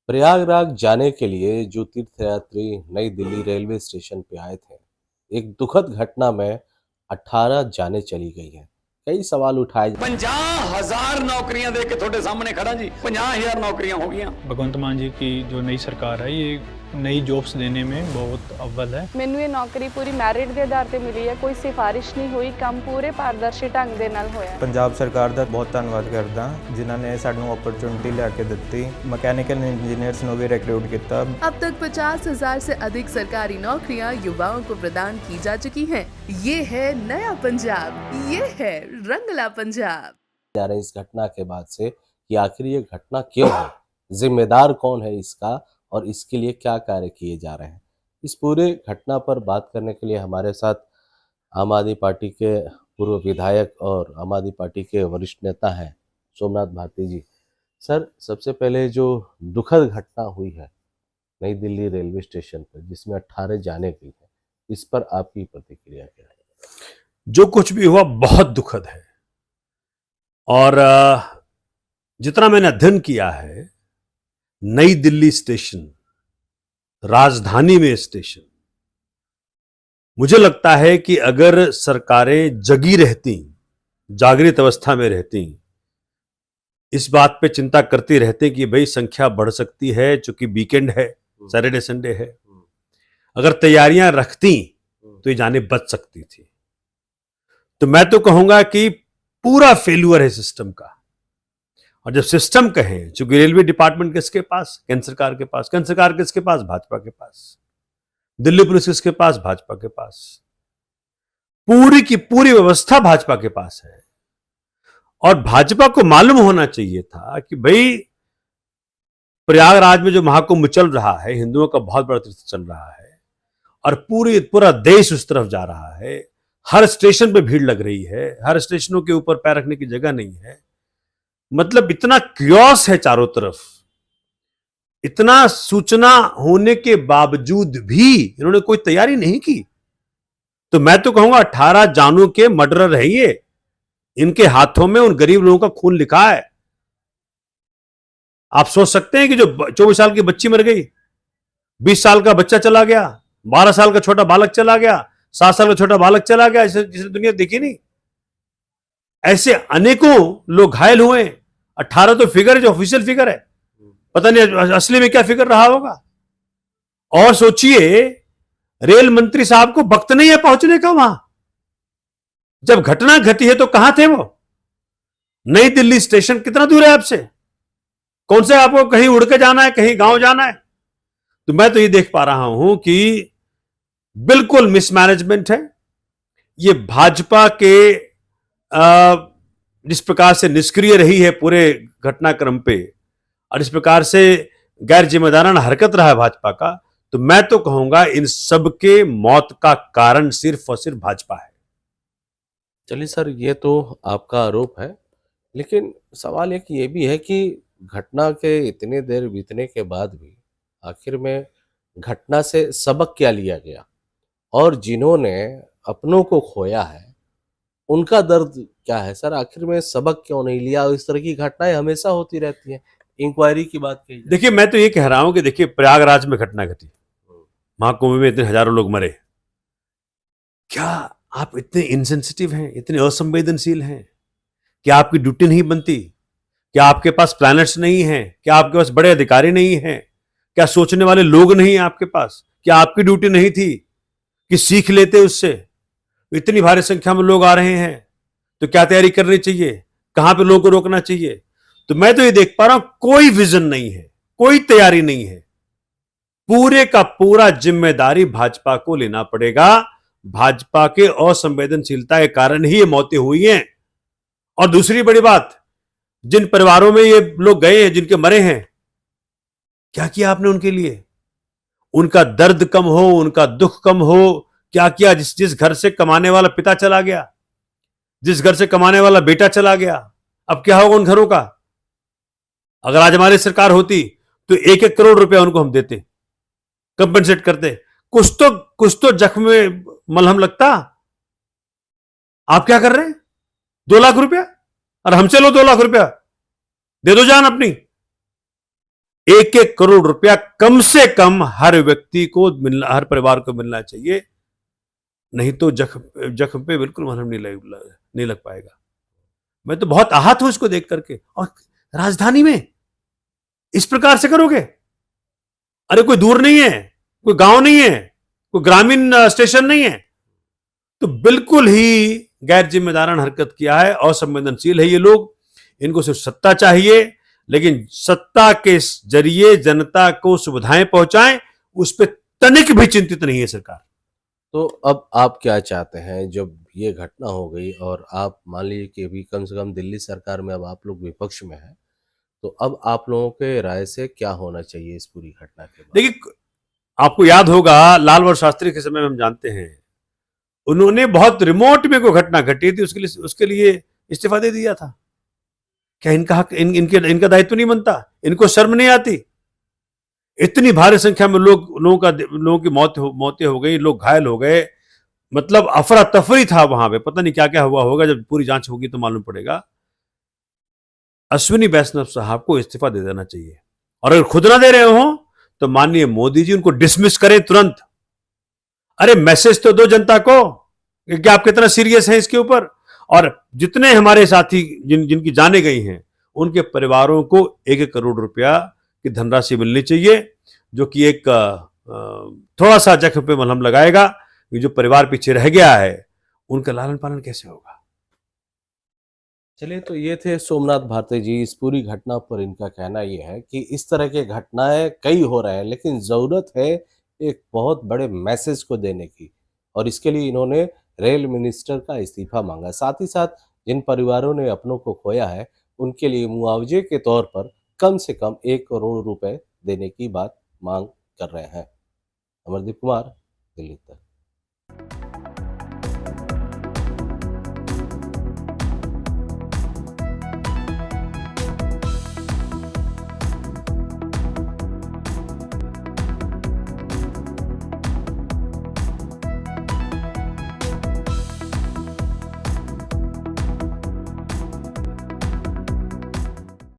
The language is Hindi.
प्रयागराज जाने के लिए जो तीर्थयात्री नई दिल्ली रेलवे स्टेशन पे आए थे, एक दुखद घटना में 18 जानें चली गई हैं। कई सवाल उठाए 50,000 नौकरियां दे के थोड़े सामने खड़ा जी। 50,000 नौकरियां हो गई। भगवंत मान जी की जो नई सरकार है ये नई जॉब्स देने में बहुत अव्वल है। ਮੈਨੂੰ ਇਹ ਨੌਕਰੀ ਪੂਰੀ ਮੈਰਿਟ ਦੇ ਆਧਾਰ ਤੇ ਮਿਲੀ ਹੈ, ਕੋਈ ਸਿਫਾਰਿਸ਼ ਨਹੀਂ ਹੋਈ, ਕੰਮ ਪੂਰੇ ਪਾਰਦਰਸ਼ੀ ਢੰਗ ਦੇ ਨਾਲ ਹੋਇਆ। ਪੰਜਾਬ ਸਰਕਾਰ ਦਾ ਬਹੁਤ ਧੰਨਵਾਦ ਕਰਦਾ ਜਿਨ੍ਹਾਂ ਨੇ ਸਾਨੂੰ ਓਪਰਚੁਨਿਟੀ ਲਿਆ ਕੇ ਦਿੱਤੀ। ਮਕੈਨੀਕਲ ਇੰਜੀਨੀਅਰਸ ਨੂੰ ਵੀ ਰਿਕरूट ਕੀਤਾ। अब तक 50,000 से अधिक सरकारी नौकरियां युवाओं को प्रदान की जा चुकी हैं। ये है नया पंजाब, ये है रंगला पंजाब। जा रहे हैं इस घटना के बाद से कि आखिर ये घटना क्यों है, जिम्मेदार कौन है इसका और इसके लिए क्या कार्य किए जा रहे हैं। इस पूरे घटना पर बात करने के लिए हमारे साथ आम आदमी पार्टी के पूर्व विधायक और आम आदमी पार्टी के वरिष्ठ नेता हैं सोमनाथ भारती जी। सर, सबसे पहले जो दुखद घटना हुई है नई दिल्ली रेलवे स्टेशन पर जिसमें 18 जाने गई है, इस पर आपकी प्रतिक्रिया क्या है? जो कुछ भी हुआ बहुत दुखद है। और जितना मैंने अध्ययन किया है, नई दिल्ली स्टेशन, राजधानी में स्टेशन, मुझे लगता है कि अगर सरकारें जगी रहती, जागृत अवस्था में रहती, इस बात पे चिंता करती रहती कि भाई संख्या बढ़ सकती है चूंकि वीकेंड है, सैटरडे संडे है, अगर तैयारियां रखती तो ये जाने बच सकती थी। तो मैं तो कहूंगा कि पूरा फेल्यूर है सिस्टम का। और जब सिस्टम कहें, चूंकि रेलवे डिपार्टमेंट किसके पास? केंद्र सरकार के पास। केंद्र सरकार किसके पास? भाजपा के पास। दिल्ली पुलिस किसके पास? भाजपा के पास। पूरी की पूरी व्यवस्था भाजपा के पास है। और भाजपा को मालूम होना चाहिए था कि भाई प्रयागराज में जो महाकुंभ चल रहा है, हिंदुओं का बहुत बड़ा तीर्थ चल रहा है और पूरा देश उस तरफ जा रहा है। हर स्टेशन पे भीड़ लग रही है, हर स्टेशनों के ऊपर पैर रखने की जगह नहीं है। मतलब इतना क्योस है चारों तरफ, इतना सूचना होने के बावजूद भी इन्होंने कोई तैयारी नहीं की। तो मैं तो कहूंगा 18 जानों के मर्डरर है ये। इनके हाथों में उन गरीब लोगों का खून लिखा है। आप सोच सकते हैं कि जो 24 साल की बच्ची मर गई, 20 साल का बच्चा चला गया, 12 साल का छोटा बालक चला गया, 7 साल का छोटा बालक चला गया, जिसे दुनिया देखी नहीं। ऐसे अनेकों लोग घायल हुए। 18 तो फिगर है, जो ऑफिशियल फिगर है, पता नहीं असली में क्या फिगर रहा होगा। और सोचिए, रेल मंत्री साहब को वक्त नहीं है पहुंचने का वहां। जब घटना घटी है तो कहां थे वो? नई दिल्ली स्टेशन कितना दूर है आपसे? कौन से आपको कहीं उड़ के जाना है, कहीं गांव जाना है? तो मैं तो ये देख पा रहा हूं कि बिल्कुल मिसमैनेजमेंट है। ये भाजपा के जिस प्रकार से निष्क्रिय रही है पूरे घटनाक्रम पे और इस प्रकार से गैर जिम्मेदाराना हरकत रहा है भाजपा का, तो मैं तो कहूंगा इन सबके मौत का कारण सिर्फ और सिर्फ भाजपा है। चलिए सर, ये तो आपका आरोप है, लेकिन सवाल एक ये भी है कि घटना के इतने देर बीतने के बाद भी आखिर में घटना से सबक क्या लिया गया और जिन्होंने अपनों को खोया है उनका दर्द क्या है? सर, आखिर में सबक क्यों नहीं लिया? इस तरह की घटनाएं हमेशा होती रहती हैं। इंक्वायरी की बात कही। देखिए, मैं तो ये कह रहा हूं कि देखिए, प्रयागराज में घटना घटी, महाकुंभ में इतने हजारों लोग मरे। क्या आप इतने इनसेंसिटिव हैं, इतने असंवेदनशील हैं कि आपकी ड्यूटी नहीं बनती? क्या आपके पास प्लैनेट्स नहीं हैं? क्या आपके पास बड़े अधिकारी नहीं हैं? क्या सोचने वाले लोग नहीं हैं आपके पास? क्या आपकी ड्यूटी नहीं थी कि सीख लेते उससे? इतनी भारी संख्या में लोग आ रहे हैं तो क्या तैयारी करनी चाहिए? कहां पे लोगों को रोकना चाहिए? तो मैं तो ये देख पा रहा हूं, कोई विजन नहीं है, कोई तैयारी नहीं है। पूरे का पूरा जिम्मेदारी भाजपा को लेना पड़ेगा। भाजपा के असंवेदनशीलता के कारण ही ये मौतें हुई हैं। और दूसरी बड़ी बात, जिन परिवारों में ये लोग गए हैं, जिनके मरे हैं, क्या किया आपने उनके लिए? उनका दर्द कम हो, उनका दुख कम हो, क्या किया? जिस घर से कमाने वाला पिता चला गया, जिस घर से कमाने वाला बेटा चला गया, अब क्या होगा उन घरों का? अगर आज हमारी सरकार होती तो 1-1 करोड़ रुपया उनको हम देते, कंपनसेट करते। कुछ तो जख्म में मलहम लगता। आप क्या कर रहे हैं? 2 लाख रुपया, और हमसे लो 2 लाख रुपया, दे दो जान अपनी। एक एक करोड़ रुपया कम से कम हर व्यक्ति को मिलना, हर परिवार को मिलना चाहिए। नहीं तो जख्म पे बिल्कुल मलहम नहीं लग पाएगा। मैं तो बहुत आहत हूं इसको देख करके। और राजधानी में इस प्रकार से करोगे? अरे कोई दूर नहीं है, कोई गांव नहीं है, कोई ग्रामीण स्टेशन नहीं है। तो बिल्कुल ही गैर जिम्मेदाराना हरकत किया है, असंवेदनशील है ये लोग। इनको सिर्फ सत्ता चाहिए, लेकिन सत्ता के जरिए जनता को सुविधाएं पहुंचाएं, उस पर तनिक भी चिंतित नहीं है सरकार। तो अब आप क्या चाहते हैं? जब ये घटना हो गई और आप मान लीजिए कि अभी कम से कम दिल्ली सरकार में अब आप लोग विपक्ष में हैं, तो अब आप लोगों के राय से क्या होना चाहिए इस पूरी घटना के बाद? देखिए, आपको याद होगा लाल बहादुर शास्त्री के समय में हम जानते हैं, उन्होंने बहुत रिमोट में कोई घटना घटी थी, उसके लिए इस्तीफा दे दिया था। क्या इनका हक, इनका दायित्व नहीं बनता? इनको शर्म नहीं आती? इतनी भारी संख्या में लोगों की मौतें हो गई, लोग घायल हो गए, मतलब अफरा तफरी था वहां पे। पता नहीं क्या क्या हुआ होगा, जब पूरी जांच होगी तो मालूम पड़ेगा। अश्विनी वैष्णव साहब को इस्तीफा दे देना चाहिए, और अगर खुद ना दे रहे हो तो माननीय मोदी जी उनको डिसमिस करें तुरंत। अरे मैसेज तो दो जनता को कि आप कितना सीरियस हैं इसके ऊपर। और जितने हमारे साथी जिनकी जाने गई हैं, उनके परिवारों को 1-1 करोड़ रुपया की धनराशि मिलनी चाहिए, जो कि एक थोड़ा सा जख्म पे मलहम लगाएगा। ये जो परिवार पीछे रह गया है, उनका लालन पालन कैसे होगा? चलिए, तो ये थे सोमनाथ भारती जी। इस पूरी घटना पर इनका कहना ये है कि इस तरह के घटनाएं कई हो रहे हैं, लेकिन ज़रूरत है एक बहुत बड़े मैसेज को देने की, और इसके लिए इन्होंने रेल मिनिस्टर का इस्तीफा मांगा। साथ ही साथ जिन परिवारों ने अपनों को खोया है, उनके लिए मुआवजे के तौर पर कम से कम 1 करोड़ रुपए देने की बात मांग कर रहे हैं। अमरदीप कुमार, दिल्ली तक।